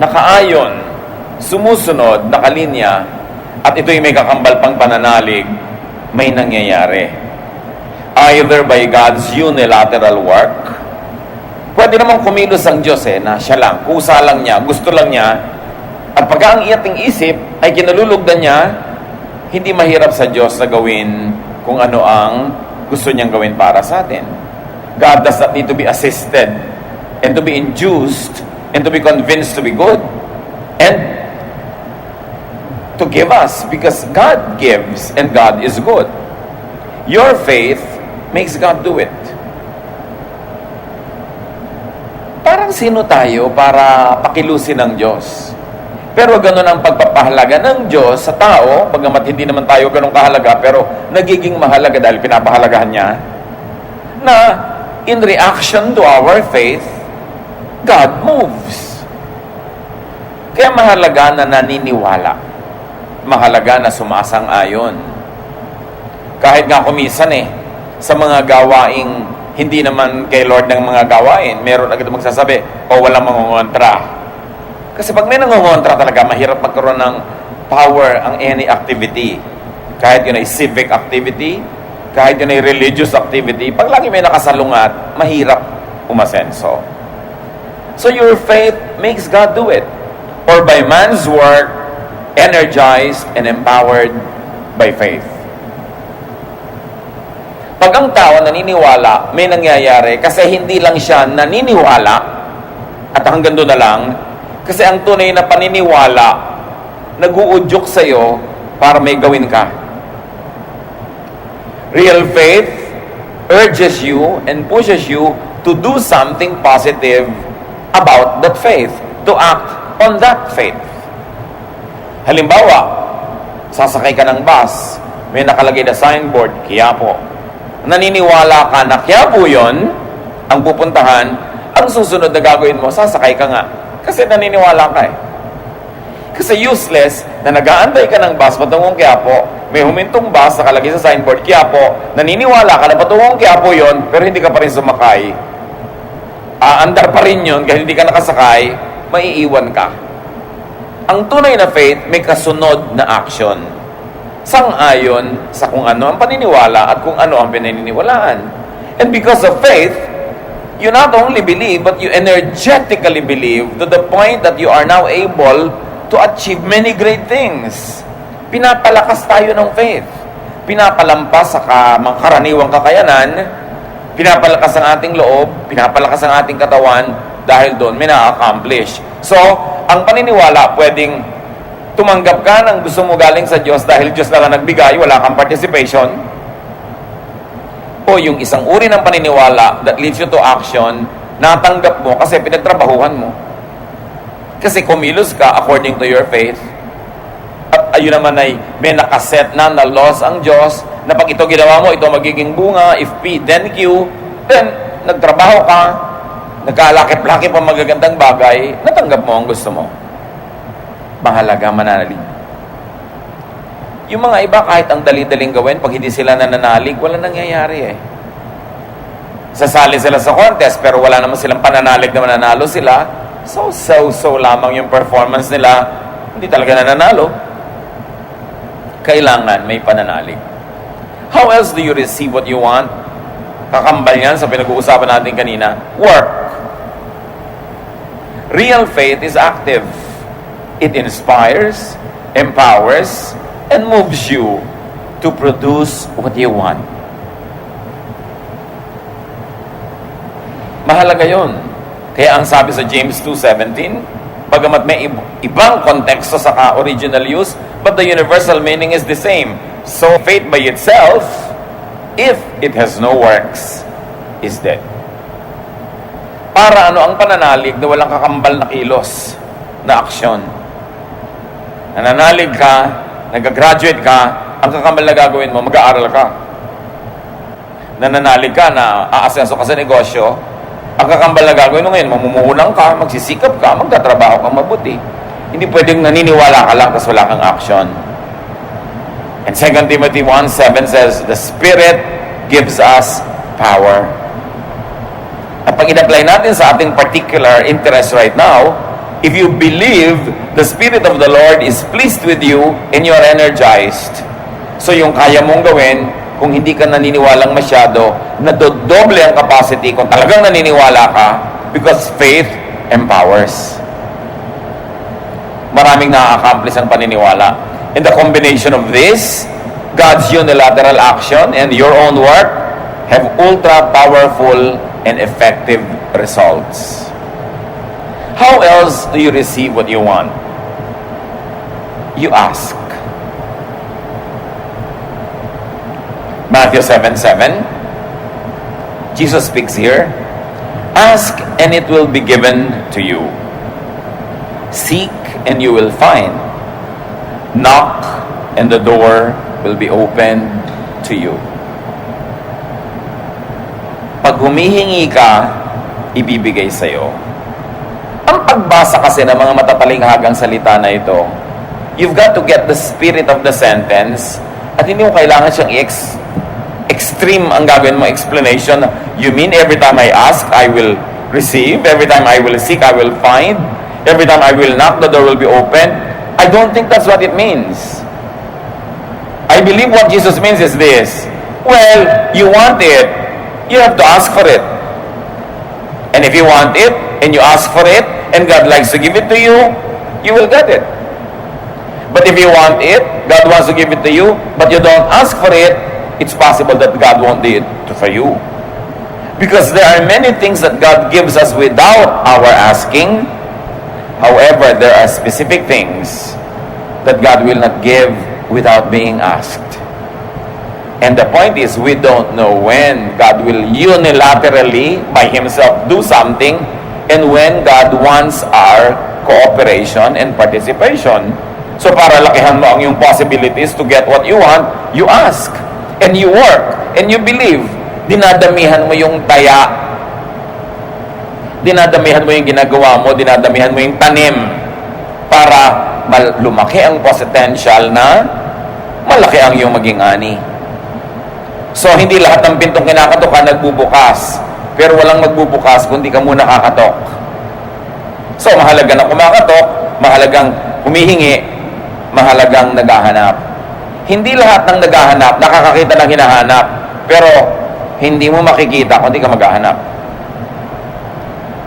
nakaayon, sumusunod, nakalinya, at ito'y may kakambal pang pananalig, may nangyayari. Either by God's unilateral work, pwede namang kumilos ang Diyos na siya lang, kusa lang niya, gusto lang niya, at pagka ang ating isip ay kinalulugdan niya, hindi mahirap sa Diyos na gawin kung ano ang gusto niyang gawin para sa atin. God does not need to be assisted and to be induced and to be convinced to be good and to give us, because God gives and God is good. Your faith makes God do it. Parang sino tayo para pakilusin ng Diyos? Pero ganun ang pagpapahalaga ng Diyos sa tao, bagamat hindi naman tayo ganun kahalaga, pero nagiging mahalaga dahil pinapahalagahan niya, na in reaction to our faith, God moves. Kaya mahalaga na naniniwala. Mahalaga na sumasang-ayon. Kahit nga kumisan sa mga gawaing hindi naman kay Lord ng mga gawain, meron agad magsasabi, walang mangungontra. Kasi pag may nangungontra talaga, mahirap magkaroon ng power ang any activity. Kahit yun ay civic activity, kahit yun ay religious activity, pag lagi may nakasalungat, mahirap umasenso. So your faith makes God do it. Or by man's work, energized and empowered by faith. Pag ang tao naniniwala, may nangyayari kasi hindi lang siya naniniwala at hanggang doon na lang, kasi ang tunay na paniniwala nag-uudyok sa'yo para may gawin ka. Real faith urges you and pushes you to do something positive about that faith, to act on that faith. Halimbawa, sasakay ka ng bus, may nakalagay na signboard, Quiapo. Naniniwala ka na Quiapo yun ang pupuntahan, ang susunod na gagawin mo, sasakay ka nga. Kasi naniniwala ka Kasi useless na nag-aantay ka ng bus patungong Quiapo, may humintong bus nakalagay sa signboard, Quiapo, naniniwala ka na patungong Quiapo yun, pero hindi ka pa rin sumakay. Aandar pa rin yun, kahit hindi ka nakasakay, maiiwan ka. Ang tunay na faith may kasunod na action. Sang-ayon sa kung ano ang paniniwala at kung ano ang pinaniniwalaan. And because of faith, you not only believe, but you energetically believe to the point that you are now able to achieve many great things. Pinapalakas tayo ng faith. Pinapalampas sa mga karaniwang kakayanan, pinapalakas ang ating loob, pinapalakas ang ating katawan, dahil doon may na-accomplish. So, ang paniniwala, pwedeng tumanggap ka ng gusto mo galing sa Diyos dahil Diyos lang ang nagbigay, wala kang participation. O yung isang uri ng paniniwala that leads you to action, natanggap mo kasi pinagtrabahuhan mo. Kasi kumilos ka according to your faith. At ayun naman ay may nakaset na laws ang Diyos na pag ito ginawa mo, ito magiging bunga, if P, then Q, then nagtrabaho ka, nagkalakip-lakip ang magagandang bagay, natanggap mo ang gusto mo. Mahalaga mananalig. Yung mga iba, kahit ang dali-daling gawin, pag hindi sila nananalig, wala nangyayari Sasali sila sa contest, pero wala naman silang pananalig na mananalo sila. So lamang yung performance nila, hindi talaga nananalo. Kailangan may pananalig. How else do you receive what you want? Kakambal yan sa pinag-uusapan natin kanina. Work. Real faith is active. It inspires, empowers, and moves you to produce what you want. Mahalaga yun. Kaya ang sabi sa James 2:17, bagamat may ibang konteksto sa original use, but the universal meaning is the same. So faith by itself, if it has no works, is dead. Para ang pananalig na walang kakambal na kilos, na aksyon. Nananalig ka, nag-graduate ka, ang kakambal na gagawin mo, mag-aaral ka. Nananalig ka na aasenso ka sa negosyo, ang kakambal na gagawin mo ngayon, mamumuhulang ka, magsisikap ka, magtatrabaho ka mabuti. Hindi pwedeng naniniwala ka lang tapos wala kang action. And 2 Timothy 1:7 says, the Spirit gives us power. At pag in-apply natin sa ating particular interest right now, if you believe, the Spirit of the Lord is pleased with you and you're energized. So yung kaya mong gawin, kung hindi ka naniniwalang masyado, nadodoble ang capacity kung talagang naniniwala ka, because faith empowers. Maraming na-accomplish ang paniniwala. And the combination of this, God's unilateral action and your own work, have ultra-powerful and effective results. How else do you receive what you want? You ask. Matthew 7:7, Jesus speaks here, ask and it will be given to you. Seek and you will find. Knock and the door will be opened to you. Pag humihingi ka, ibibigay sa'yo. Ang pagbasa kasi ng mga matatalinghagang salita na ito, you've got to get the spirit of the sentence at hindi mo kailangan siyang extreme ang gagawin mo explanation. You mean every time I ask, I will receive? Every time I will seek, I will find? Every time I will knock, the door will be open? I don't think that's what it means. I believe what Jesus means is this. Well, you want it, you have to ask for it. And if you want it, and you ask for it, and God likes to give it to you, you will get it. But if you want it, God wants to give it to you, but you don't ask for it, it's possible that God won't do it for you. Because there are many things that God gives us without our asking. However, there are specific things that God will not give without being asked. And the point is, we don't know when God will unilaterally, by Himself, do something, and when God wants our cooperation and participation. So para lakihan mo ang yung possibilities to get what you want, you ask, and you work, and you believe. Dinadamihan mo yung taya, dinadamihan mo yung ginagawa mo, dinadamihan mo yung tanim, para lumaki ang potential na malaki ang yung maging ani. So, hindi lahat ng pintong kinakatok ka nagbubukas. Pero walang magbubukas kung di ka muna kakatok. So, mahalaga na kumakatok, mahalagang humihingi, mahalagang naghahanap. Hindi lahat ng naghahanap, nakakakita ng hinahanap. Pero, hindi mo makikita kung di ka maghahanap.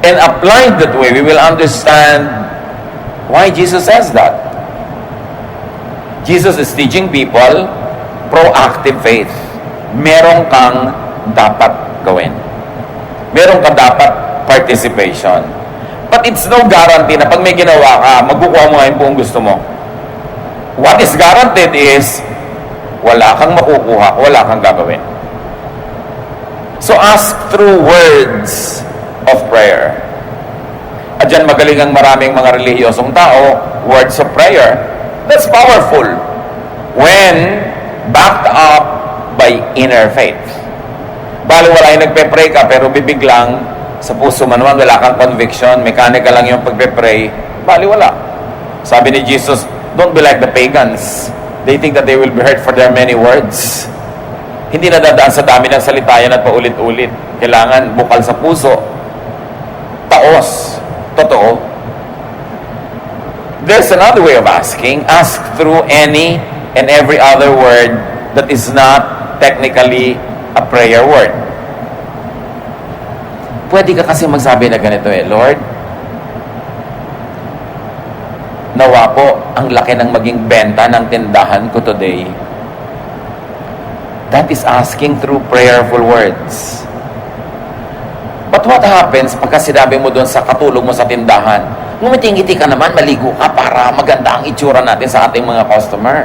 And applied that way, we will understand why Jesus says that. Jesus is teaching people proactive faith. Meron kang dapat gawin. Meron kang dapat participation. But it's no guarantee na pag may ginawa ka, magkukuha mo nga yung buong gusto mo. What is guaranteed is, wala kang makukuha, wala kang gagawin. So ask through words of prayer. At dyan magaling ang maraming mga relihiyosong tao, words of prayer. That's powerful when backed up by inner faith. Bali wala yung nagpe-pray ka pero bibiglang sa puso mo naman wala kang conviction, mechanical lang yung pagpe-pray, bali wala. Sabi ni Jesus, don't be like the pagans. They think that they will be heard for their many words. Hindi nadadaan sa dami ng salita yan at paulit-ulit. Kailangan bukal sa puso. Taos. Totoo. There's another way of asking. Ask through any and every other word that is not technically a prayer word. Pwede ka kasi magsabi na ganito Lord, nawa po ang laki ng maging benta ng tindahan ko today. That is asking through prayerful words. But what happens pagka sinabi mo doon sa katulong mo sa tindahan, ngumiting-ngiti ka naman, maligo ka para maganda ang itsura natin sa ating mga customer.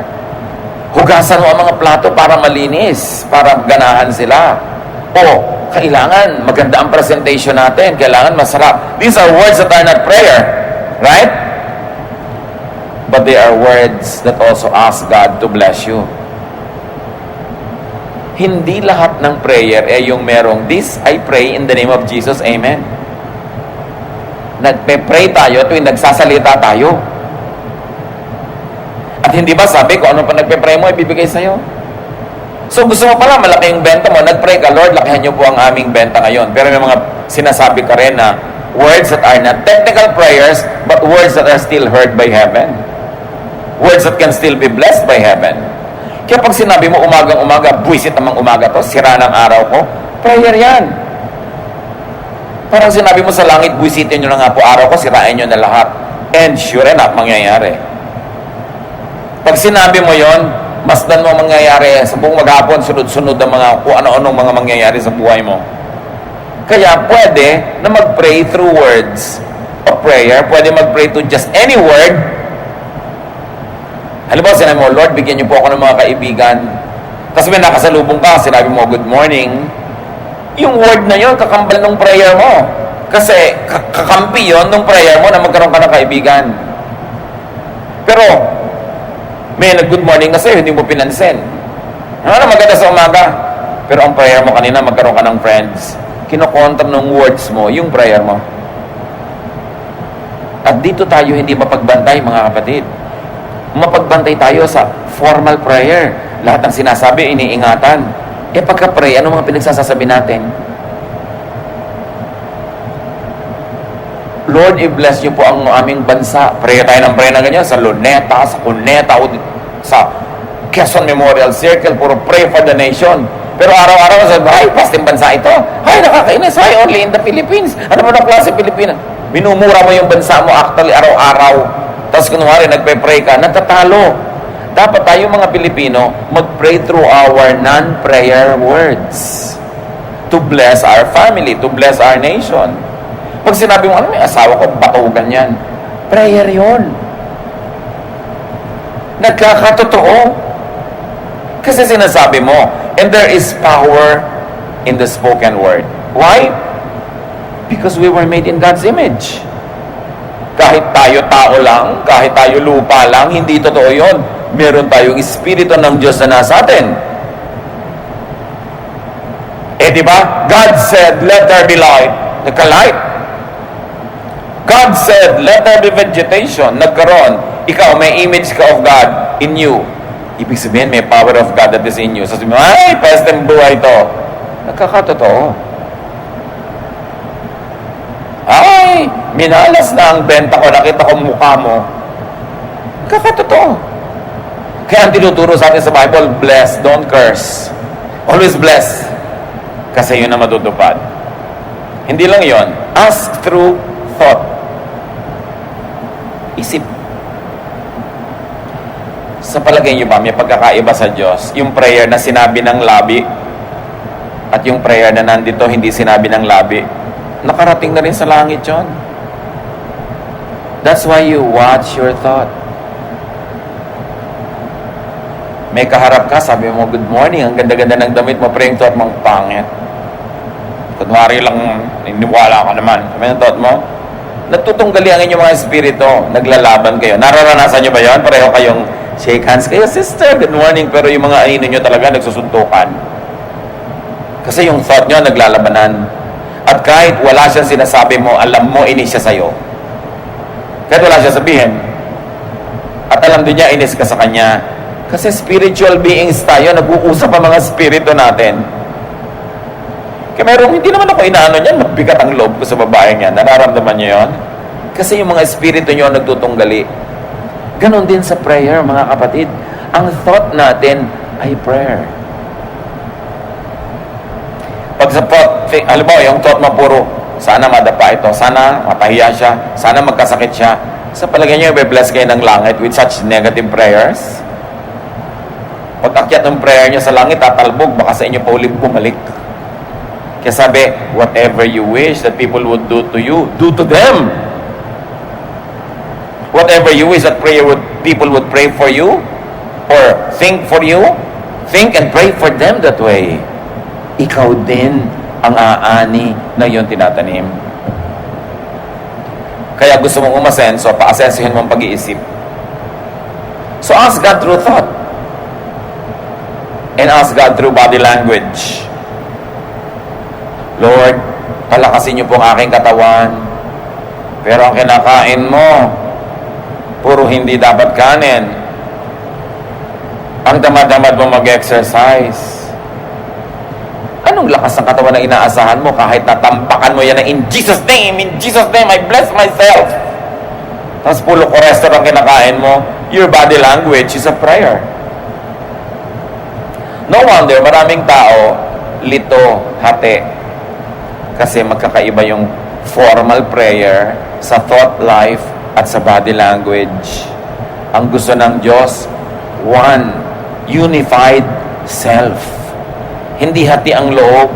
Hugasan mo ang mga plato para malinis, para ganahan sila. O, kailangan maganda ang presentation natin, kailangan masarap. These are words that are not prayer, right? But they are words that also ask God to bless you. Hindi lahat ng prayer yung merong, this I pray in the name of Jesus, amen. Nagpe-pray tayo tuwing nagsasalita tayo. At hindi ba sabi ko ano pa nagpe-pray mo, ibibigay sa'yo? So gusto mo pala, malaki yung benta mo, nag-pray ka, Lord, lakihan niyo po ang aming benta ngayon. Pero may mga sinasabi ka rin na, Words that are not technical prayers, but words that are still heard by heaven. Words that can still be blessed by heaven. Kaya pag sinabi mo umagang-umaga, buwisit namang umaga to, sira ng araw ko, prayer yan. Parang sinabi mo sa langit, buwisitin nyo na nga po araw ko, sirain nyo na lahat. And sure enough, mangyayari. Pag sinabi mo yon, masdan mo mangyayari sa buong maghapon, sunod-sunod ang mga kung ano-anong mga mangyayari sa buhay mo. Kaya pwede na mag-pray through words of prayer. Pwede mag-pray to just any word. Halimbawa, sinabi mo, Lord, bigyan niyo po ako ng mga kaibigan. Tapos may nakasalubong ka, sinabi mo, good morning. Yung word na yun, kakambal ng prayer mo. Kasi kakampi yun ng prayer mo na magkaroon ka ng kaibigan. Pero, may nag-good morning na sa'yo, hindi mo pinansin. Ano maganda sa umaga? Pero ang prayer mo kanina, magkaroon ka ng friends. Kinokontra ng words mo, yung prayer mo. At dito tayo hindi mapagbantay, mga kapatid. Mapagbantay tayo sa formal prayer. Lahat ng sinasabi, iniingatan. Pagka-pray, ano mga pinagsasasabi natin? Lord, i-bless niyo po ang aming bansa. Pray tayo ng pray na ganyan sa Luneta, sa Cuneta, o sa Quezon Memorial Circle. Puro pray for the nation. Pero araw-araw sabi, ay, pasting bansa ito. Ay, nakakainis. Ay, only in the Philippines. Ano ba na klase Pilipinas? Minumura mo yung bansa mo actually araw-araw. Tapos kunwari, nagpe-pray ka, natatalo. Dapat tayo mga Pilipino, mag-pray through our non-prayer words to bless our family, to bless our nation. Pag sinabi mo, ano, may asawa ko, batugan yan. Prayer yon. Nagkakatotoo. Kasi sinasabi mo, and there is power in the spoken word. Why? Because we were made in God's image. Kahit tayo tao lang, kahit tayo lupa lang, hindi totoo yun. Meron tayong Espiritu ng Diyos na nasa atin. Diba? God said, let there be light. Nagka-light. God said, let there be vegetation. Nagkaroon. Ikaw, may image ka of God in you. Ibig sabihin, may power of God that is in you. So sabi mo, ay, pesteng buhay to. Nagkakatotoo. Ay, minalas na ang benta ko, nakita ko mukha mo. Nagkakatotoo. Kaya ang tinuturo sa atin sa Bible, bless, don't curse. Always bless. Kasi yun na matutupad. Hindi lang yon. Ask through thought. Isip. Sa palagay niyo ba, may pagkakaiba sa Diyos? Yung prayer na sinabi ng labi at yung prayer na nandito hindi sinabi ng labi. Nakarating na rin sa langit yun. That's why you watch your thought. May kaharap ka, sabi mo, good morning, ang ganda-ganda ng damit mo, praying thought mong pangit. Kunwari lang, iniwala ka naman. Sabi ng thought mo, nagtutunggali ang inyong mga espiritu, naglalaban kayo. Nararanasan nyo ba yun? Pareho kayong shake hands kayo, sister, good morning. Pero yung mga anino nyo talaga nagsusuntukan. Kasi yung thought nyo naglalabanan. At kahit wala siyang sinasabi mo, alam mo, inis siya sa'yo. Kahit wala siya sabihin. At alam din niya, inis ka sa kanya. Kasi spiritual beings tayo, nag-uusap ang mga spirito natin. Kaya meron, hindi naman ako inaano niyan, magbigat ang loob ko sa babaeng yan. Nararamdaman niyo yon? Kasi yung mga espiritu nyo nagtutunggali. Ganon din sa prayer, mga kapatid. Ang thought natin ay prayer. Pag sa thought, alam mo, yung thought mo puro, sana madapa ito, sana mapahiya siya, sana magkasakit siya. Sa palagay niyo, i-bless kayo ng langit with such negative prayers? Pag akyat ng prayer niyo sa langit, tatalbog, baka sa inyo pa ulit bumalik. Kaya sabi, whatever you wish that people would do to you, do to them. Whatever you wish that people would pray for you, or think for you, think and pray for them that way. Ikaw din ang aani na iyong tinatanim. Kaya gusto mong umasenso, pa-asensohin mo ang pag-iisip. So ask God through thought. And ask God through body language. Lord, palakasin niyo po ang aking katawan. Pero ang kinakain mo, puro hindi dapat kanin. Ang tamad-tamad mo mag-exercise. Anong lakas ng katawan na inaasahan mo kahit natampakan mo yan na in Jesus' name, I bless myself. Tapos pulo ko restaurant kinakain mo, your body language is a prayer. No wonder, maraming tao, lito, hati. Kasi magkakaiba yung formal prayer sa thought life at sa body language. Ang gusto ng Diyos, one, unified self. Hindi hati ang loob.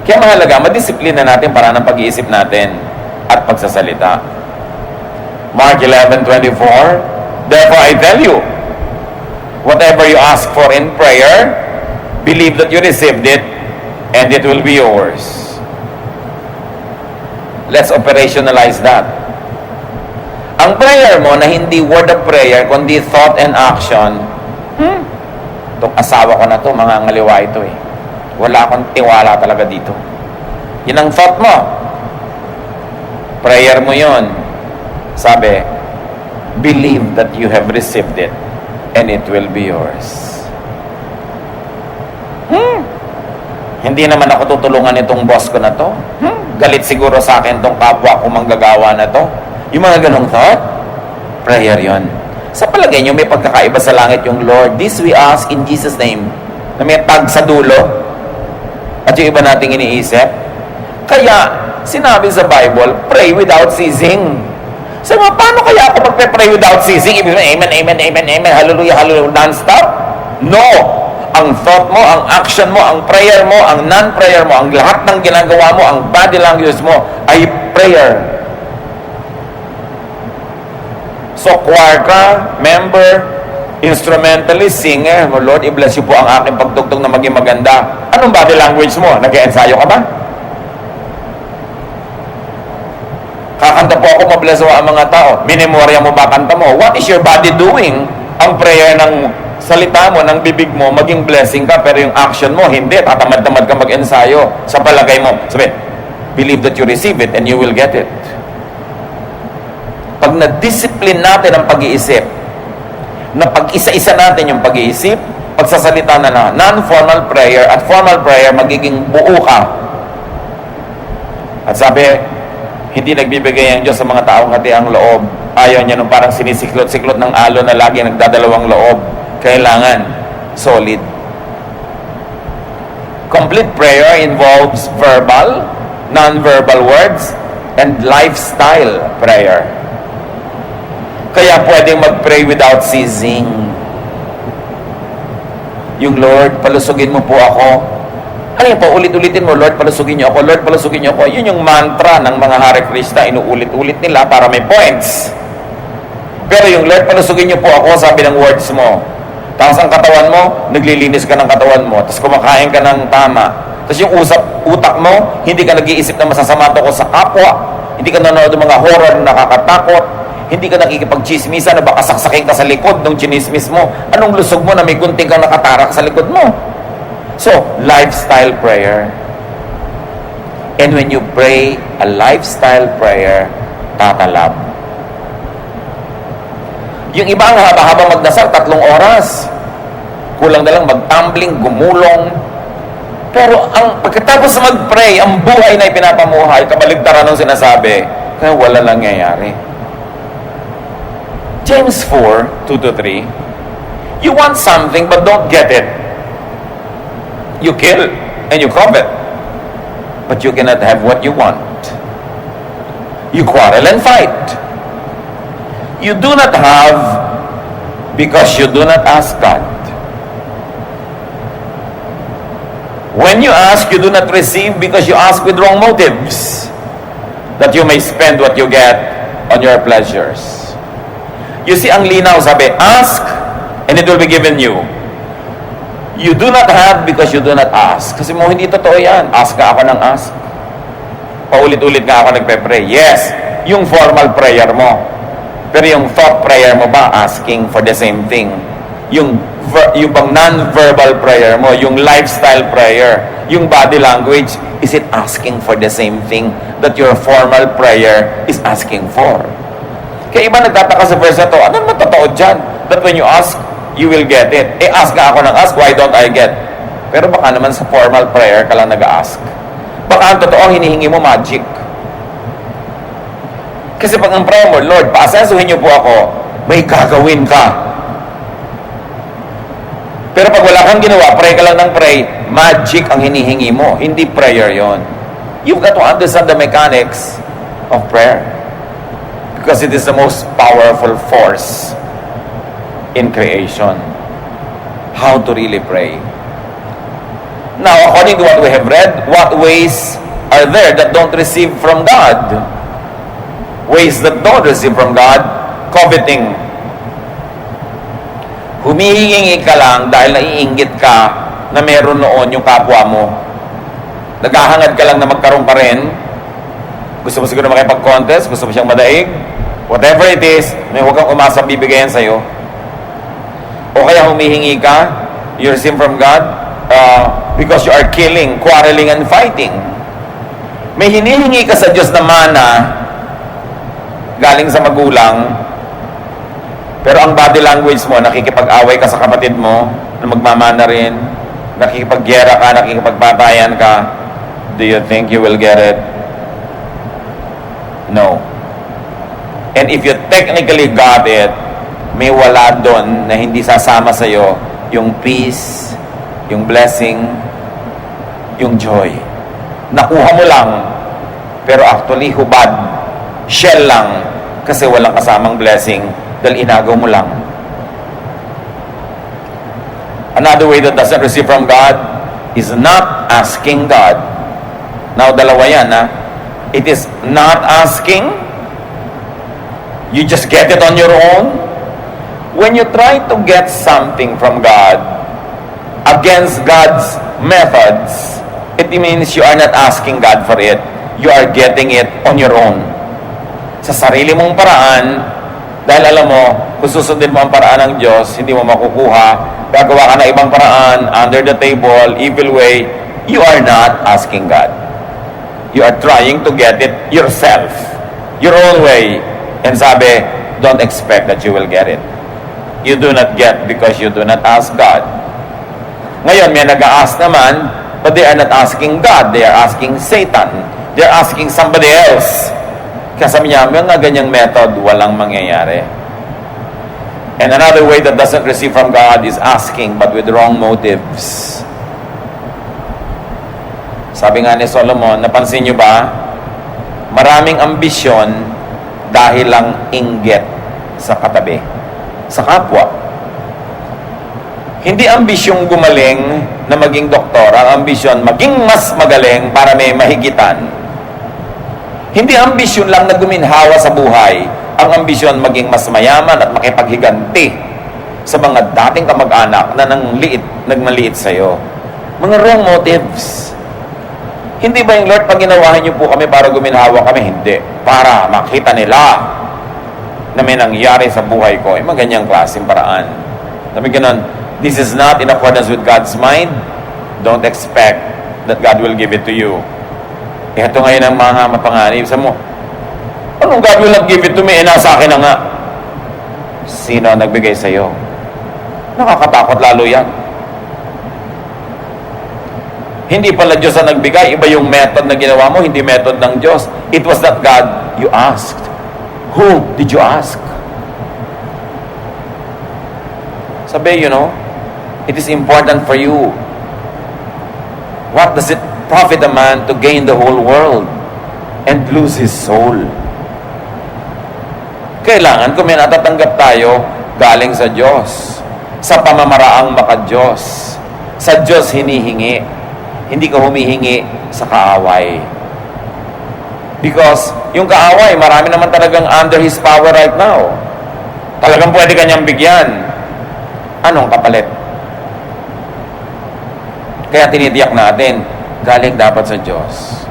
Kaya mahalaga, madisiplina natin para ng pag-iisip natin at pagsasalita. Mark 11:24, therefore I tell you, whatever you ask for in prayer, believe that you received it, and it will be yours. Let's operationalize that. Ang prayer mo na hindi word of prayer, kundi thought and action, itong asawa ko na to, mga ngaliwa ito eh. Wala akong tiwala talaga dito. Yun ang thought mo. Prayer mo yun. Sabi, believe that you have received it, and it will be yours. Hindi naman ako tutulungan itong boss ko na to. Galit siguro sa akin tong kapwa ko manggagawa na to. Yung mga ganong thought, prayer yon. Sa palagay nyo, may pagkakaiba sa langit yung Lord, this we ask in Jesus' name, na may tag sa dulo, at yung iba nating iniisip. Kaya, sinabi sa Bible, pray without ceasing. Sabi mo, paano kaya ako magpe-pray without ceasing? Ibig sabihin, amen, amen, amen, amen, hallelujah, hallelujah, non-stop? No! Ang thought mo, ang action mo, ang prayer mo, ang non-prayer mo, ang lahat ng ginagawa mo, ang body language mo, ay prayer. So, choir ka, member, instrumentalist, singer, oh Lord, i-bless you po ang aking pagtugtog na maging maganda. Anong body language mo? Nag-ensayo ka ba? Kakanta po ako, mabless ang mga tao. Minimorya mo ba kanta mo? What is your body doing? Ang prayer ng salita mo, ng bibig mo, maging blessing ka, pero yung action mo, hindi. Tatamad-tamad ka mag-ensayo. Sa palagay mo, sabi, believe that you receive it and you will get it. Pag na-discipline natin ang pag-iisip, na pag-isa-isa natin yung pag-iisip, pagsasalita na non-formal prayer at formal prayer, magiging buo ka. At sabi, hindi nagbibigay ang Diyos sa mga taong hati ang loob. Ayaw niya nung parang sinisiklot-siklot ng alon na lagi nagdadalawang loob. Kailangan solid. Complete prayer involves verbal, non-verbal words, and lifestyle prayer. Kaya pwedeng mag-pray without ceasing. Yung Lord, palusugin mo po ako. Ano yun po? Ulit-ulitin mo, Lord, palusugin niyo ako. Lord, palusugin niyo ako. Yun yung mantra ng mga Hare Krishna. Inuulit-ulit nila para may points. Pero yung Lord, palusugin niyo po ako, sabi ng words mo. Tapos ang katawan mo, naglilinis ka ng katawan mo. Tapos kumakain ka ng tama. Tapos yung utak mo, hindi ka nag-iisip na masasama ko sa kapwa. Hindi ka nanonood ng mga horror na nakakatakot. Hindi ka nakikipag-chismisa na baka saksakin ka sa likod ng chinismis mo. Anong lusog mo na may gunting kang nakatarak sa likod mo? So, lifestyle prayer. And when you pray a lifestyle prayer, tatalab. Yung iba ang haba-haba magdasal, 3 oras. Kulang na lang magtumbling, gumulong. Pero ang pagkatapos mag-pray, ang buhay na ipinapamuhay, kabaligtaran ng sinasabi, kaya wala nangyayari. James 4:2-3, you want something but don't get it. You kill and you covet, but you cannot have what you want. You quarrel and fight. You do not have because you do not ask God. When you ask, you do not receive because you ask with wrong motives, that you may spend what you get on your pleasures. You see, ang linaw, sabi, ask, and it will be given you. You do not have because you do not ask. Kasi mo, hindi totoo yan. Ask ka ako ng ask. Paulit-ulit nga ako nagpe-pray. Yes, yung formal prayer mo. Pero yung thought prayer mo ba, asking for the same thing. Yung bang non-verbal prayer mo, yung lifestyle prayer, yung body language, is it asking for the same thing that your formal prayer is asking for? Kaya iba nagtataka sa verse na to, ano naman totoo dyan? That when you ask, you will get it. Ask nga ako ng ask, why don't I get? Pero baka naman sa formal prayer ka lang nag-ask. Baka ang totoo, hinihingi mo magic. Kasi pag ang prayer mo, Lord, paasensuhin niyo po ako, may gagawin ka. Pero pag wala kang ginawa, pray ka lang ng pray, magic ang hinihingi mo. Hindi prayer yon. You've got to understand the mechanics of prayer. Because it is the most powerful force in creation. How to really pray. Now, according to what we have read, what ways are there that don't receive from God? Ways that don't receive from God, coveting. Humihingi ka lang dahil naiinggit ka na meron noon yung kapwa mo. Naghahangad ka lang na magkaroon pa rin. Gusto mo siguro makipag-contest, gusto mo siyang madaig. Whatever it is, may huwag kang umasa bibigayan sa'yo. O kaya humihingi ka, you receive from God, because you are killing, quarreling, and fighting. May hinihingi ka sa Diyos na mana, galing sa magulang, pero ang body language mo, nakikipag-away ka sa kapatid mo, na magmamana rin, nakikipag-gyera ka, nakikipagpatayan ka, do you think you will get it? No. And if you technically got it, may wala doon na hindi sasama sa'yo yung peace, yung blessing, yung joy. Nakuha mo lang, pero actually hubad, shell lang, kasi walang kasamang blessing, dahil inagaw mo lang. Another way that doesn't receive from God is not asking God. Now, dalawa yan, ha? It is not asking. You just get it on your own. When you try to get something from God against God's methods, it means you are not asking God for it. You are getting it on your own. Sa sarili mong paraan, dahil alam mo, kung susundin mo ang paraan ng Diyos, hindi mo makukuha, gagawa ka na ibang paraan, under the table, evil way, you are not asking God. You are trying to get it yourself, your own way. And sabi, don't expect that you will get it. You do not get because you do not ask God. Ngayon, may nag-a-ask naman, but they are not asking God. They are asking Satan. They are asking somebody else. Kaya sabi niya, mga ganyang method, walang mangyayari. And another way that doesn't receive from God is asking, but with wrong motives. Sabi nga ni Solomon, napansin niyo ba? Maraming ambisyon dahil lang inggit sa katabi, sa kapwa. Hindi ambisyong gumaling na maging doktor, ang ambisyon maging mas magaling para may mahigitan. Hindi ambisyon lang na guminhawa sa buhay, ang ambisyon maging mas mayaman at makipaghiganti sa mga dating kamag-anak na nagmaliit sa'yo. Mga wrong motives. Hindi ba yung Lord, pag ginawahan niyo po kami para guminhawa kami? Hindi. Para makita nila na may nangyari sa buhay ko. Mga ganyang klaseng paraan. Sabi ganun, this is not in accordance with God's mind. Don't expect that God will give it to you. Ito ngayon ang mga mapanganib. Sabi mo, anong God will not give it to me? Nasa akin na nga. Sino ang nagbigay sa'yo? Nakakatakot lalo yan. Hindi pala Diyos ang nagbigay. Iba yung method na ginawa mo, hindi method ng Diyos. It was not God you asked. Who did you ask? Sabi, it is important for you. What does it profit a man to gain the whole world and lose his soul? Kailangan kung may natatanggap tayo, galing sa Diyos. Sa pamamaraang maka-Diyos. Sa Diyos hinihingi. Hindi ka humihingi sa kaaway. Because yung kaaway, marami naman talagang under his power right now. Talagang pwede kanyang bigyan. Anong kapalit? Kaya tinitiyak natin, galing dapat sa Diyos.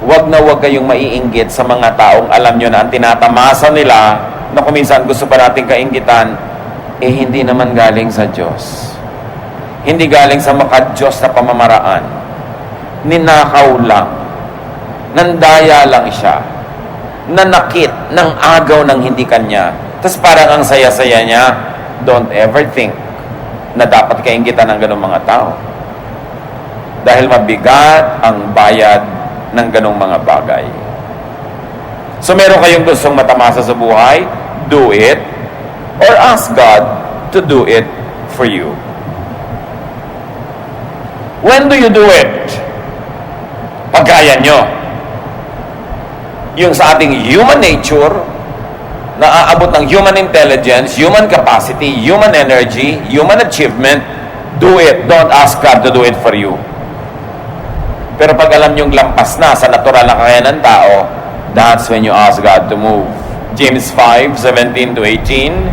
Huwag na huwag kayong maiinggit sa mga taong alam nyo na ang tinatamasa nila na kuminsan gusto pa nating kainggitan, hindi naman galing sa Diyos. Hindi galing sa maka-Diyos na pamamaraan. Ninakaw lang. Nandaya lang siya. Nanakit ng agaw ng hindi kanya. Tapos parang ang saya-saya niya, don't ever think na dapat kainggitan ng ganung mga tao. dahil mabigat ang bayad ng ganong mga bagay. So meron kayong gustong matamasa sa buhay, do it, or ask God to do it for you. When do you do it? Pagkaya nyo. Yung sa ating human nature, na aabot ng human intelligence, human capacity, human energy, human achievement, do it. Don't ask God to do it for you. Pero pag alam nyong lampas na sa natural na kakayahan ng tao, that's when you ask God to move. James 5:17-18.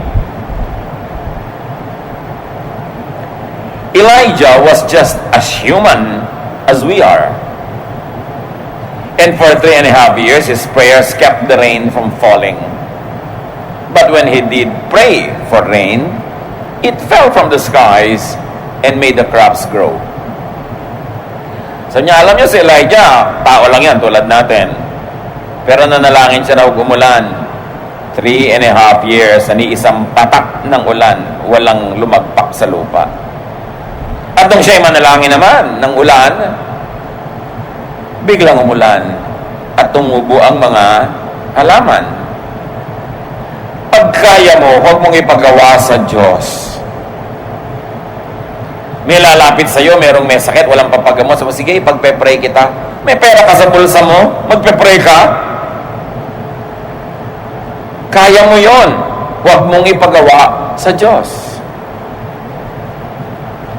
Elijah was just as human as we are. And for 3.5 years, his prayers kept the rain from falling. But when he did pray for rain, it fell from the skies and made the crops grow. So niya, alam niyo si Elijah, tao lang yan tulad natin. Pero nanalangin siya na huwag umulan. 3.5 years, ni isang patak ng ulan, walang lumagpak sa lupa. At nung siya'y manalangin naman ng ulan, biglang umulan at tumubo ang mga halaman. Pag kaya mo, huwag mong ipagawa sa Diyos. May lalapit sa'yo, merong may sakit, walang papagamot. So, sige, ipagpe-pray kita. May pera ka sa bulsa mo, magpe-pray ka. Kaya mo yon. Huwag mong ipagawa sa Diyos.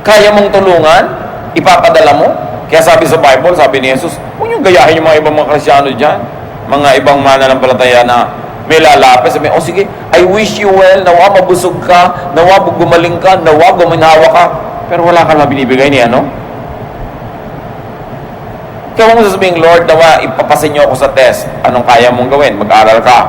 Kaya mong tulungan, ipapadala mo. Kaya sabi sa Bible, sabi ni Jesus, huwag niyong gayahin yung mga ibang mga Kristyano dyan, mga ibang mananampalataya na may lalapit. Sabi, oh sige, I wish you well, nawa mabusog ka, nawa gumaling ka, nawa guminhawa ka, pero wala ka naman binibigay ni ano? Kaya mo sasabihin, Lord, nawa ipapasin niyo ako sa test. Anong kaya mong gawin? Mag-aral ka.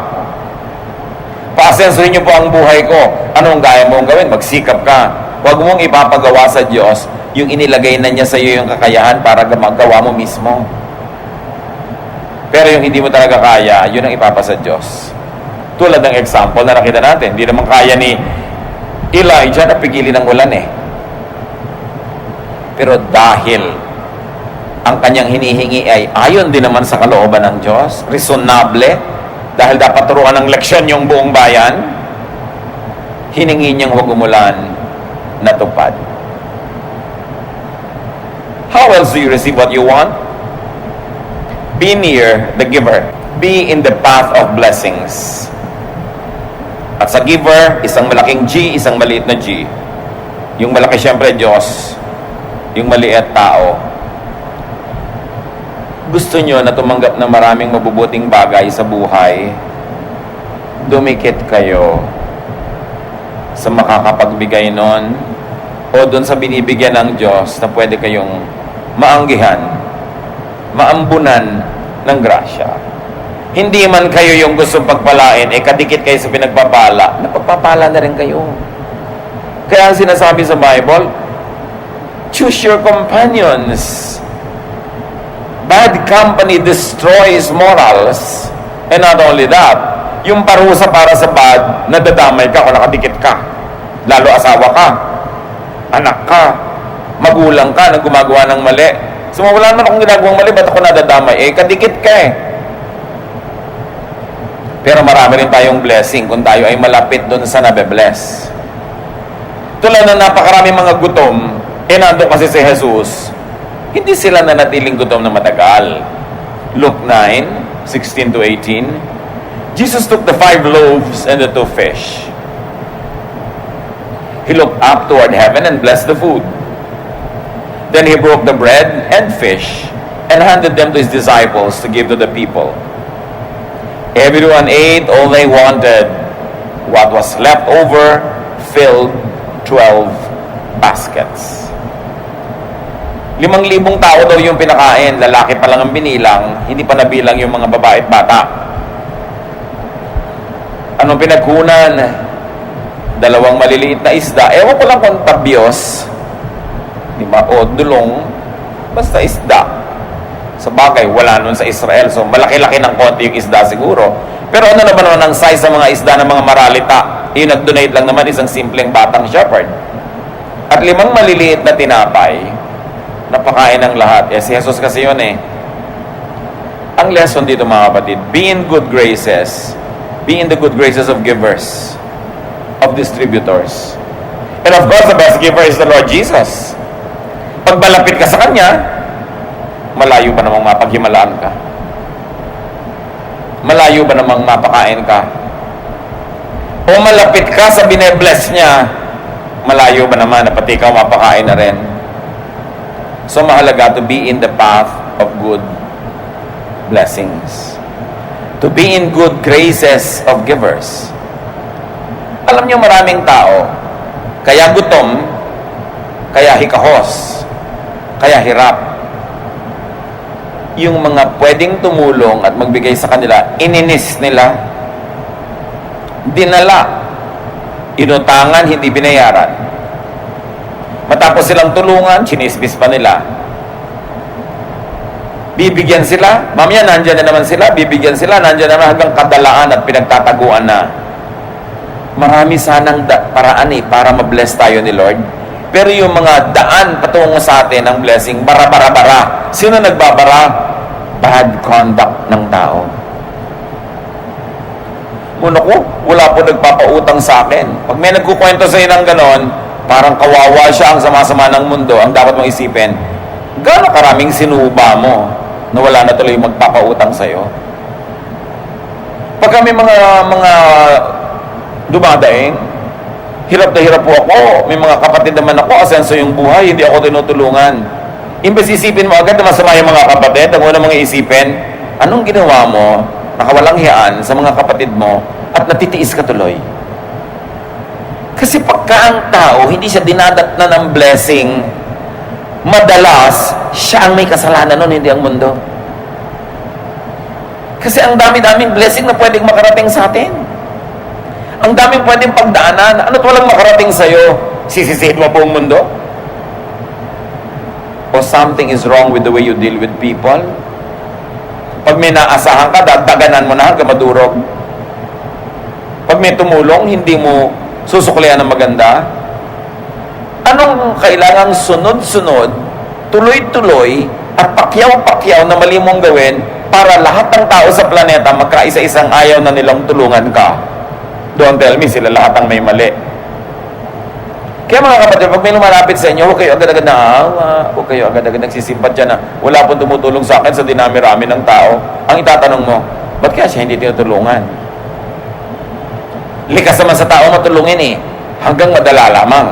Pa-asensorin niyo po ang buhay ko. Anong kaya mong gawin? Magsikap ka. Huwag mong ipapagawa sa Diyos yung inilagay na niya sa iyo yung kakayahan para magawa mo mismo. Pero yung hindi mo talaga kaya, yun ang ipapasa Diyos. Tulad ng example na nakita natin, hindi naman kaya ni Elijah na pigilin ng ulan eh. Pero dahil ang kanyang hinihingi ay ayon din naman sa kalooban ng Diyos, reasonable, dahil dapat turuan ng leksyon yung buong bayan, hiningi niyang huwag umulan, natupad. How else do you receive what you want? Be near the giver. Be in the path of blessings. At sa giver, isang malaking G, isang maliit na G. Yung malaki siyempre Diyos, yung maliit tao. Gusto nyo na tumanggap ng maraming mabubuting bagay sa buhay, dumikit kayo sa makakapagbigay nun o doon sa binibigyan ng Diyos na pwede kayong maanggihan, maambunan ng grasya. Hindi man kayo yung gustong pagpalain, kadikit kayo sa pinagpapala, napagpapala na rin kayo. Kaya ang sinasabi sa Bible, choose your companions. Bad company destroys morals. And not only that, yung parusa para sa bad, nadadamay ka kung nakadikit ka. Lalo asawa ka, anak ka, magulang ka na gumagawa ng mali. So wala naman akong ginagawang mali, ba't ako nadadamay? Kadikit ka eh. Pero marami rin tayong blessing kung tayo ay malapit doon sa nabe-bless. Tulad na napakarami mga gutom, nandun kasi si Jesus, hindi sila nanatiling gutom na matagal. Luke 9:16-18, Jesus took the 5 loaves and the 2 fish. He looked up toward heaven and blessed the food. Then he broke the bread and fish and handed them to his disciples to give to the people. Everyone ate all they wanted. What was left over filled 12 baskets. 5,000 tao daw yung pinakain. Lalaki pa lang ang binilang, hindi pa nabilang yung mga babae at bata. Anong pinagkunan? 2 maliliit na isda. Ewan ko lang kung tabyos, o dulong, basta isda. Sa bagay, wala nun sa Israel. So, malaki-laki ng konti yung isda siguro. Pero ano naman ang size sa mga isda ng mga maralita? Yung nag-donate lang naman isang simpleng batang shepherd. At 5 maliliit na tinapay. napakain ng lahat. Si Jesus kasi yun eh. Ang lesson dito mga kapatid, be in good graces. Be in the good graces of givers, of distributors. And of course, the best giver is the Lord Jesus. Pag malapit ka sa Kanya, malayo pa namang mapaghimalaan ka. Malayo ba namang mapakain ka? O malapit ka sa binebless niya, malayo ba naman na pati ikaw mapakain na rin? So mahalaga to be in the path of good blessings. To be in good graces of givers. Alam niyo maraming tao, kaya gutom, kaya hikahos, kaya hirap. Yung mga pwedeng tumulong at magbigay sa kanila, ininis nila, dinala, inutangan, hindi binayaran. Matapos silang tulungan, chinismis pa nila. Bibigyan sila, mamaya nandyan na naman sila, bibigyan sila, nandyan na naman hanggang kadalaan at pinagtataguan na. Marami sanang paraan para ma-bless tayo ni Lord. Pero yung mga daan patungo sa atin ang blessing, bara-bara-bara. Sino nagbabara? Bad conduct ng tao. Muna ko, wala po nagpapautang sa akin. Pag may nagkukwento sa ng ganon, parang kawawa siya, ang sama-sama ng mundo. Ang dapat mong isipin, gaano karaming sinuba mo na wala na tuloy magpapautang sa'yo? Pag kami mga dumadaing, hirap na hirap po ako, may mga kapatid naman ako, asenso yung buhay, hindi ako tinutulungan. Imbes isipin mo agad na masama yung mga kapatid, ang unang mga isipin, anong ginawa mo, nakawalang hiyaan sa mga kapatid mo, at natitiis ka tuloy. Kasi pagka ang tao, hindi siya dinadatnan ng blessing, madalas, siya ang may kasalanan nun, hindi ang mundo. Kasi ang dami-daming blessing na pwedeng makarating sa atin. Ang daming pwedeng pagdaanan. Ano't walang makarating sa'yo? Sisisihin mo po ang mundo? O something is wrong with the way you deal with people? Pag may naasahan ka, dagdaganan mo na hanggang madurog. Pag may tumulong, hindi mo susuklian ng maganda. Anong kailangang sunod-sunod, tuloy-tuloy, at pakyaw-pakyaw na mali mong gawin para lahat ng tao sa planeta magkaisa-isang ayaw na nilang tulungan ka? Don't tell me sila lahat ang may mali. Kaya mga kapatid, pag may lumalapit sa inyo, huwag kayo agad-agad na awa, huwag kayo agad-agad nagsisipat dyan na wala pong tumutulong sa akin sa dinami-rami ng tao. Ang itatanong mo, ba't kaya siya hindi tinutulungan? Likas naman sa tao matulungin hanggang madala lamang.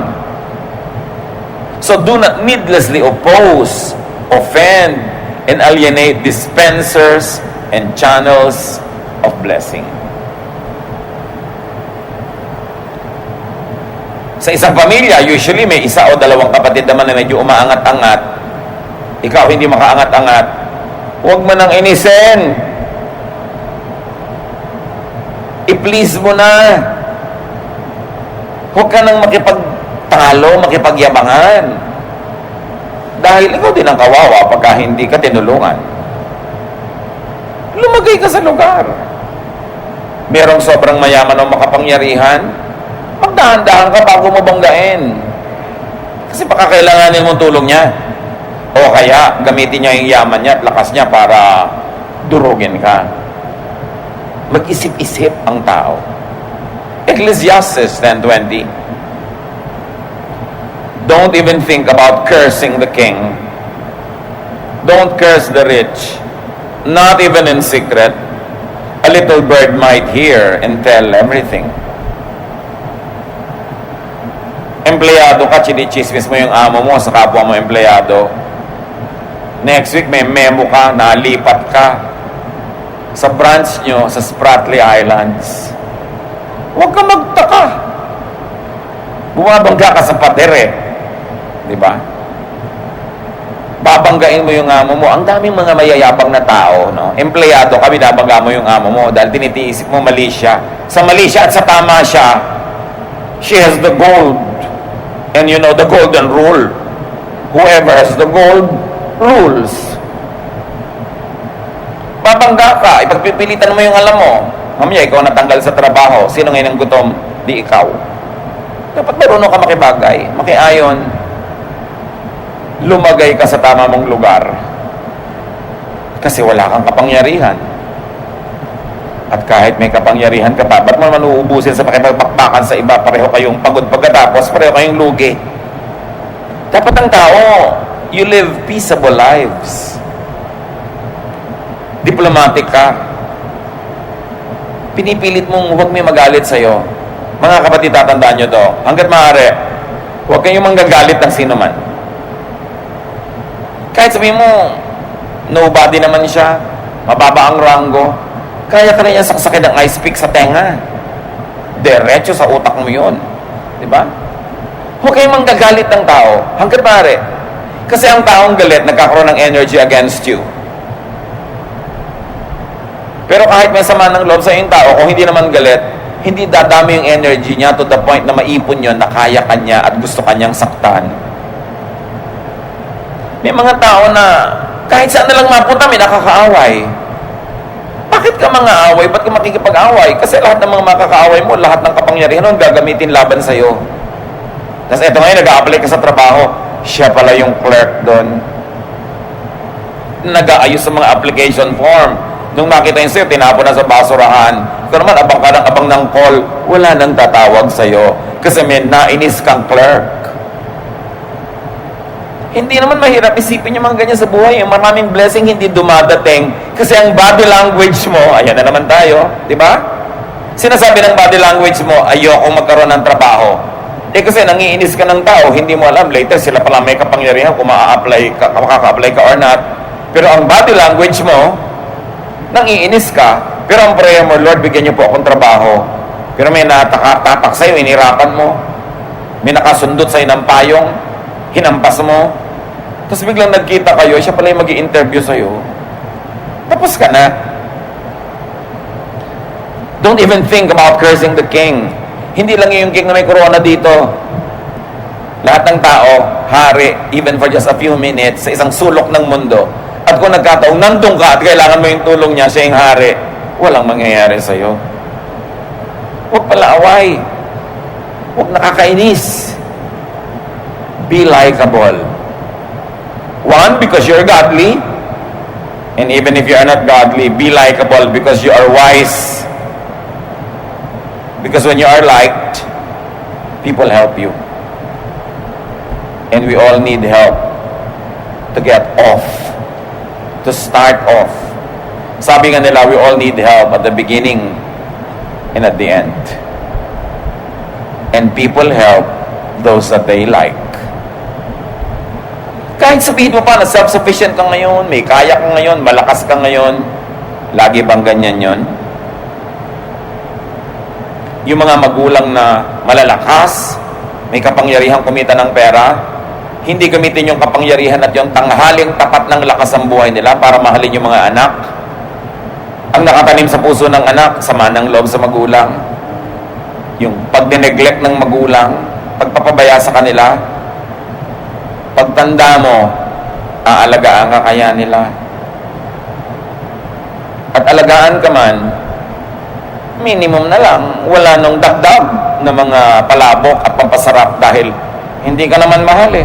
So do not needlessly oppose, offend, and alienate dispensers and channels of blessing. Sa isang pamilya, usually may isa o dalawang kapatid naman na medyo umaangat-angat. Ikaw hindi makaangat-angat. Huwag mo nang inisin. I-please mo na. Huwag ka nang makipagtalo, makipagyabangan. Dahil ikaw din ang kawawa pagka hindi ka tinulungan. Lumagay ka sa lugar. Merong sobrang mayaman o makapangyarihan, magdahan-dahan ka bago mo banggain. Kasi baka kailanganin mong tulong niya. O kaya, gamitin niya yung yaman niya at lakas niya para durugin ka. Mag-isip-isip ang tao. Ecclesiastes 10:20. Don't even think about cursing the king. Don't curse the rich. Not even in secret. A little bird might hear and tell everything. Empleyado ka, chinichismis mo yung amo mo sa kapwa mo empleyado. Next week may memo ka, nalipat ka sa branch nyo sa Spratly Islands. Huwag ka magtaka. Bumabangga ka sa pader di ba? Babanggain mo yung amo mo. Ang daming mga mayayabang na tao, no? Empleyado ka, binabangga mo yung amo mo dahil tinitiisip mo mali siya. Sa mali siya at sa tama siya, she has the gold. And you know the golden rule. Whoever has the gold, rules. Babangga ka, ipagpipilitan mo yung alam mo. Mamaya, ikaw natanggal sa trabaho. Sino ngayon ang gutom? Di ikaw. Dapat marunong ka makibagay, makiayon. lumagay ka sa tama mong lugar. Kasi wala kang kapangyarihan. At kahit may kapangyarihan ka pa, ba't mo naman uubusin sa pakipagpakpakan sa iba? Pareho kayong pagod pagkatapos, pareho kayong lugi. Dapat ang tao, you live peaceable lives. Diplomatic ka. Pinipilit mong huwag may magalit sa'yo. Mga kapatid, tatandaan nyo to. Hanggat maaari, huwag kayong manggagalit ng sino man. Kahit sabihin mo, nobody naman siya, mababa ang ranggo, kaya ka na yan saksakin ng ice pick sa tenga. Diretso sa utak mo yun. Diba? Huwag kayong manggagalit ng tao. Hanggat maaari. Kasi ang taong galit, nagkakaroon ng energy against you. Pero kahit may sama ng loob sa yung tao, kung hindi naman galit, hindi dadami yung energy niya to the point na maipon yun, na kaya kanya at gusto kanyang saktan. May mga tao na kahit saan na lang mapunta, may nakakaaway. Bakit ka mga away? Ba't ka makikipag-away? Kasi lahat ng mga makakaaway mo, lahat ng kapangyarihan nun, gagamitin laban sa'yo. Tapos eto ngayon, nag-a-apply ka sa trabaho. Siya pala yung clerk doon. Nag-aayos sa mga application form. Nung makita yun sa'yo, tinapon na sa basurahan. Kung naman, abang ka ng abang ng call, wala nang tatawag sa'yo. Kasi may nainis kang clerk. Hindi naman mahirap isipin yung mga ganyan sa buhay. Yung maraming blessing hindi dumadating. Kasi ang body language mo, ayan na naman tayo, di ba? Sinasabi ng body language mo, ayokong magkaroon ng trabaho. Kasi nangiinis ka ng tao, hindi mo alam, later sila pala may kapangyarihan kung makaka-apply ka or not. Pero ang body language mo, nangiinis ka, pero ang prayer mo, Lord, bigyan niyo po akong trabaho. Pero may natatapak sa'yo, inirapan mo. May nakasundot sa'yo ng payong, hinampas mo. Tapos biglang nagkita kayo, siya pala yung mag-i-interview sa'yo. Tapos ka na. Don't even think about cursing the king. Hindi lang yung king na may corona dito. Lahat ng tao, hari, even for just a few minutes, sa isang sulok ng mundo. At kung nagkataong nandun ka at kailangan mo yung tulong niya, siya yung hari, walang mangyayari sa'yo. Huwag pala away. Huwag nakakainis. Be likable. One, because you're godly. And even if you are not godly, be likable because you are wise. Because when you are liked, people help you. And we all need help to get off, to start off. Sabi nga nila, we all need help at the beginning and at the end. And people help those that they like. Kahit sabihin mo pa na self-sufficient ka ngayon, may kaya ka ngayon, malakas ka ngayon, lagi bang ganyan yon? Yung mga magulang na malalakas, may kapangyarihan kumita ng pera, hindi gamitin yung kapangyarihan at yung tanghaling tapat ng lakas ang buhay nila para mahalin yung mga anak. Ang nakatanim sa puso ng anak, sama ng loob sa magulang. Yung pag-neglect ng magulang, pagpapabaya sa kanila, pagtanda mo, aalagaan ka kaya nila. At alagaan ka man, minimum na lang, wala nung dagdag na mga palabok at pampasarap dahil hindi ka naman mahal eh.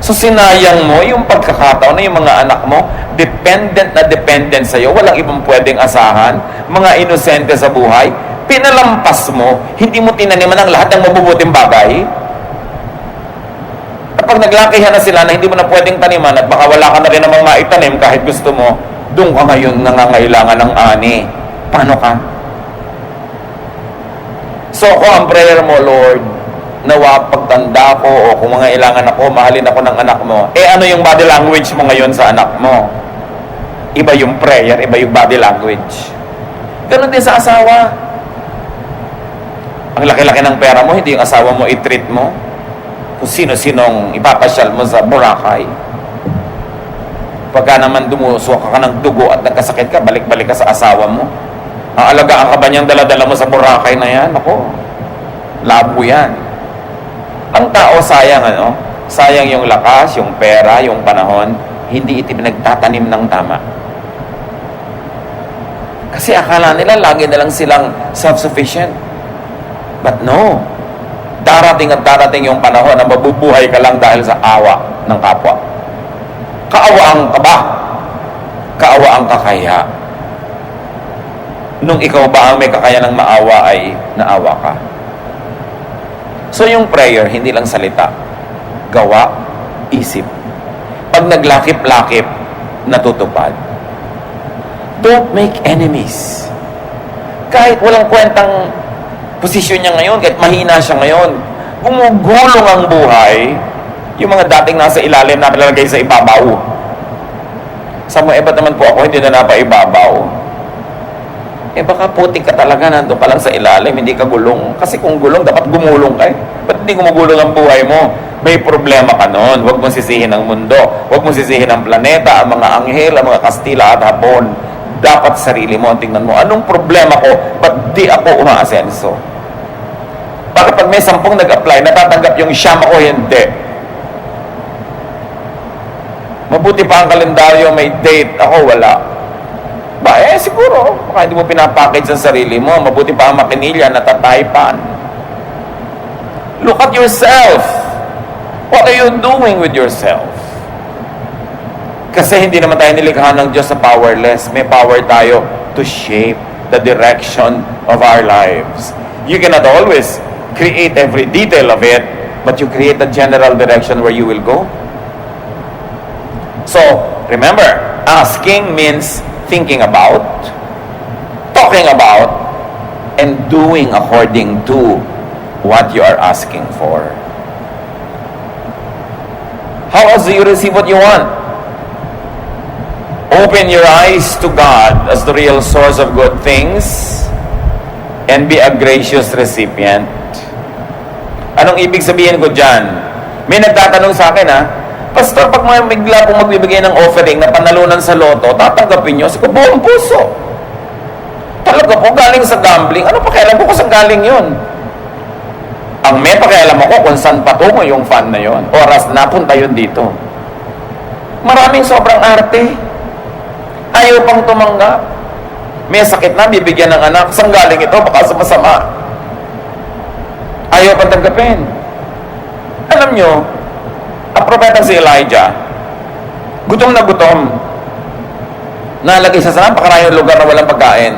So sinayang mo yung pagkakataon na yung mga anak mo, dependent sa'yo, walang ibang pwedeng asahan, mga inosente sa buhay, pinalampas mo, hindi mo tinaniman ang lahat ng mabubuting bagay. Kapag naglakihan na sila na hindi mo na pwedeng taniman at baka wala ka na rin namang maitanim kahit gusto mo, doon ka ngayon nangangailangan ng ani. Paano ka? So ako, ang prayer mo, Lord, nawa pagtanda ko o kung mga ilangan ako, mahalin ako ng anak mo. Ano yung body language mo ngayon sa anak mo? Iba yung prayer, iba yung body language. Ganun din sa asawa. Ang laki-laki ng pera mo, hindi yung asawa mo i-treat mo. Kung sino-sinong ipapasyal mo sa Boracay. Pagka naman dumuso ka ng dugo at nagkasakit ka, balik-balik ka sa asawa mo. Aalagaan ka ba niyang dala-dala mo sa Boracay na yan? Ako, labo yan. Ang tao sayang, sayang yung lakas, yung pera, yung panahon, hindi ito pinagtatanim ng tama. Kasi akala nila lagi na lang silang self-sufficient. But no, darating at darating yung panahon na mabubuhay ka lang dahil sa awa ng kapwa. Kaawaan ka ba? Kaawaan ka kaya? Nung ikaw ba ang may kakayanang maawa ay naawa ka? So yung prayer, hindi lang salita. Gawa, isip. Pag naglakip-lakip, natutupad. Don't make enemies. Kahit walang kwentang posisyon niya ngayon, kahit mahina siya ngayon, gumugulong ang buhay, yung mga dating nasa ilalim na nalalagay sa ibabaw. Sa mga ba't naman po ako, hindi na napaibabaw. Baka putik ka talaga, nandun ka lang sa ilalim, hindi ka gulong. Kasi kung gulong, dapat gumulong ka. Ba't hindi gumugulong ang buhay mo? May problema ka nun. Huwag mong sisihin ang mundo. Huwag mong sisihin ang planeta, ang mga anghel, ang mga Kastila at Hapon. Dapat sarili mo, tingnan mo, anong problema ko? Ba't di ako umaasenso? Bakit pag may 10 nag-apply, natatanggap yung siyam ako, hindi? Mabuti pa ang kalendaryo, may date, ako wala. Siguro, baka hindi mo pinapackage sa sarili mo. Mabuti pa ang makinilya, natataypan. Look at yourself. What are you doing with yourself? Kasi hindi naman tayo nilikha ng Diyos sa powerless. May power tayo to shape the direction of our lives. You cannot always create every detail of it, but you create the general direction where you will go. So, remember, asking means thinking about, talking about, and doing according to what you are asking for. How else do you receive what you want? Open your eyes to God as the real source of good things and be a gracious recipient. Anong ibig sabihin ko dyan? May nagtatanong sa akin, Pastor, pag may bigla pong magbibigay ng offering na panalunan sa loto, tatanggapin nyo? Sabi ko, buong puso. Talaga po, galing sa gambling. Ano pakialam ko kung saan galing yun? Ang may pakialam ako kung saan patungo yung fund na yun. Oras napunta yun dito. Maraming sobrang arte. Ayaw pang tumanggap. May sakit na, bibigyan ng anak. Saan galing ito? Baka sa masama. Ayaw pang tanggapin. Alam nyo, ang propeta si Elijah, gutom na gutom. Nalagay sa napakarayong lugar na walang pagkain.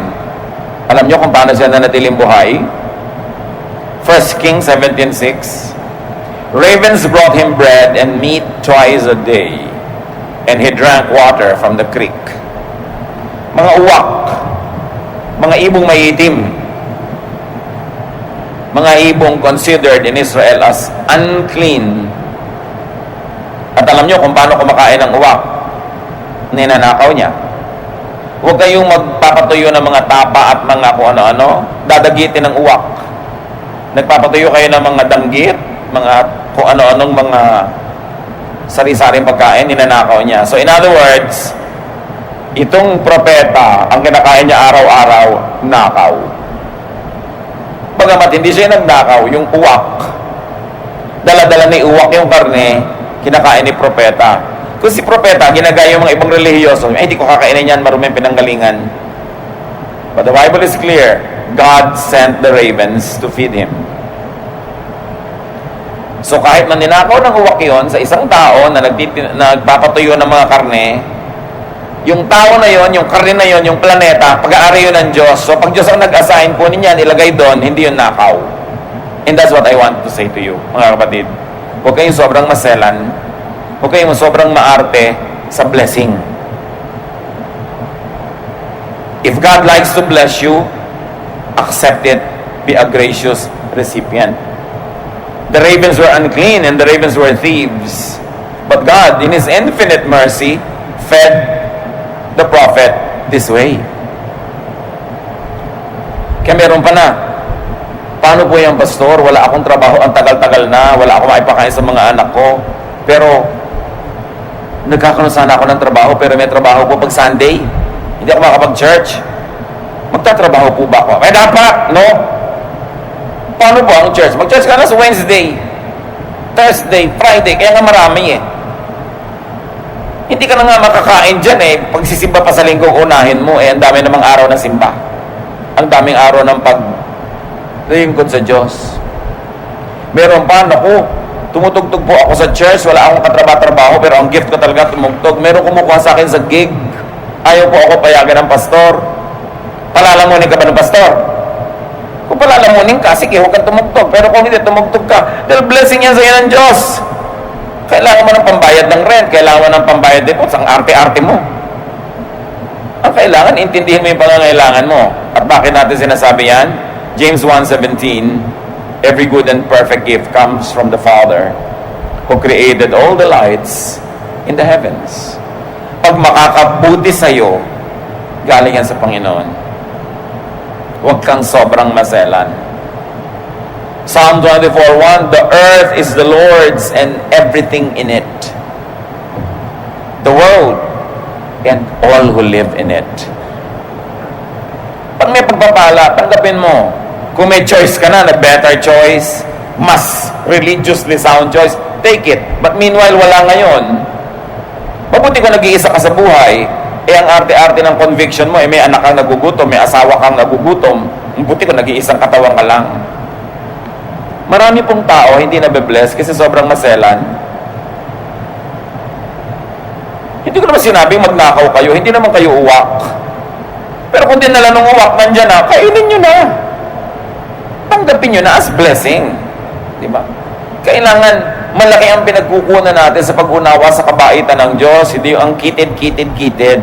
Alam nyo kung paano siya nanatiling buhay? 1 Kings 17:6. Ravens brought him bread and meat twice a day, and he drank water from the creek. Mga uwak, mga ibong maiitim, mga ibong considered in Israel as unclean. At alam nyo kung paano kumakain ng uwak? Ninanakaw niya. Huwag kayong magpapatuyo ng mga tapa at mga kung ano-ano, dadagitin ng uwak. Nagpapatuyo kayo ng mga danggit, mga kung ano-anong mga sari-saring pagkain, ninanakaw niya. So in other words, itong propeta, ang kinakain niya araw-araw, nakaw. Bagamat hindi siya nagnakaw, yung uwak, dala-dala ni uwak yung karne, kinakain ni propeta. Kung si propeta, ginagaya yung mga ibang relihiyoso, hindi ko kakainin yan, maruming pinanggalingan. But the Bible is clear, God sent the ravens to feed him. So kahit man ninakaw ng uwak yun sa isang tao na nagpapatuyo ng mga karne, yung tao na yon, yung karne na yon, yung planeta, pag-aari yun ng Diyos. So pag Diyos ang nag-assign, kunin yan, ilagay doon, hindi yun nakaw. And that's what I want to say to you, mga kapatid. Huwag kayong sobrang maselan, huwag kayong sobrang maarte sa blessing. If God likes to bless you, accept it, be a gracious recipient. The ravens were unclean and the ravens were thieves. But God, in His infinite mercy, fed the prophet this way. Kaya meron pa na. Paano po yung pastor? Wala akong trabaho, ang tagal-tagal na, wala akong maipakain sa mga anak ko. Pero, nagkakaroon sana ako ng trabaho, pero may trabaho po pag Sunday. Hindi ako makapag-church. Magtatrabaho po ba ako? Dapat, no? Paano po ang church? Mag-church ka na sa Wednesday, Thursday, Friday, kaya nga marami Hindi ka na nga makakain dyan pagsisimba pa sa linggo, unahin mo ang dami namang araw ng simba. Ang daming araw ng paglingkod sa Diyos. Meron pa, naku, tumutugtog po ako sa church, wala akong katrabaho, pero ang gift ko talaga tumugtog. Meron kumukuha sa akin sa gig. Ayaw po ako payagan ng pastor. Palalamunin ka ba ng pastor? Kung palalamunin ka, sige, huwag kang tumugtog. Pero kung hindi tumugtog ka, dahil blessing yan sa iyo ng Diyos. Kailangan mo ng pambayad ng rent, kailangan mo ng pambayad dito, ang arte-arte mo. Ang kailangan, intindihin mo yung pangangailangan mo. At bakit natin sinasabi yan? James 1:17, every good and perfect gift comes from the Father who created all the lights in the heavens. Pag makakabuti sa'yo, galing yan sa Panginoon. Huwag kang sobrang maselan. Psalm 24:1, the earth is the Lord's and everything in it. The world and all who live in it. Pag may pagpapala, tanggapin mo. Kung may choice ka na better choice, mas religiously sound choice, take it. But meanwhile, wala ngayon. Mabuti kung nag-iisa ka sa buhay, ang arte-arte ng conviction mo, may anak kang nagugutom, may asawa kang nagugutom, mabuti kung nag-iisang katawan ka lang. Marami pong tao hindi nabe-bless kasi sobrang maselan. Hindi ko naman sinabing magnakaw kayo, hindi naman kayo uwak. Pero kung dinala ng uwak, nandyan na, kainin nyo na. Tanggapin nyo na as blessing. Di ba? Kailangan, malaki ang pinagkukunan natin sa pag-unawa sa kabaitan ng Diyos, hindi ang kitid.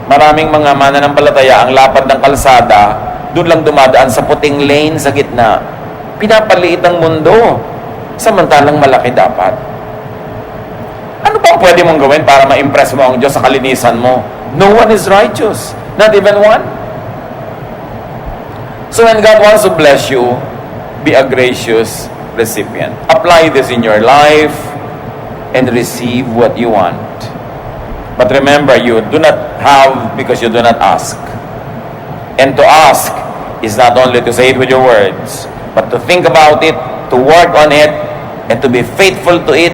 Maraming mga mananampalataya, ang lapad ng kalsada, doon lang dumadaan sa puting lane sa gitna. Pinapaliit ang mundo, samantalang malaki dapat. Ano pa ang pwede mong gawin para ma-impress mo ang Diyos sa kalinisan mo? No one is righteous. Not even one. So when God wants to bless you, be a gracious recipient. Apply this in your life and receive what you want. But remember, you do not have because you do not ask. And to ask is not only to say it with your words, but to think about it, to work on it, and to be faithful to it.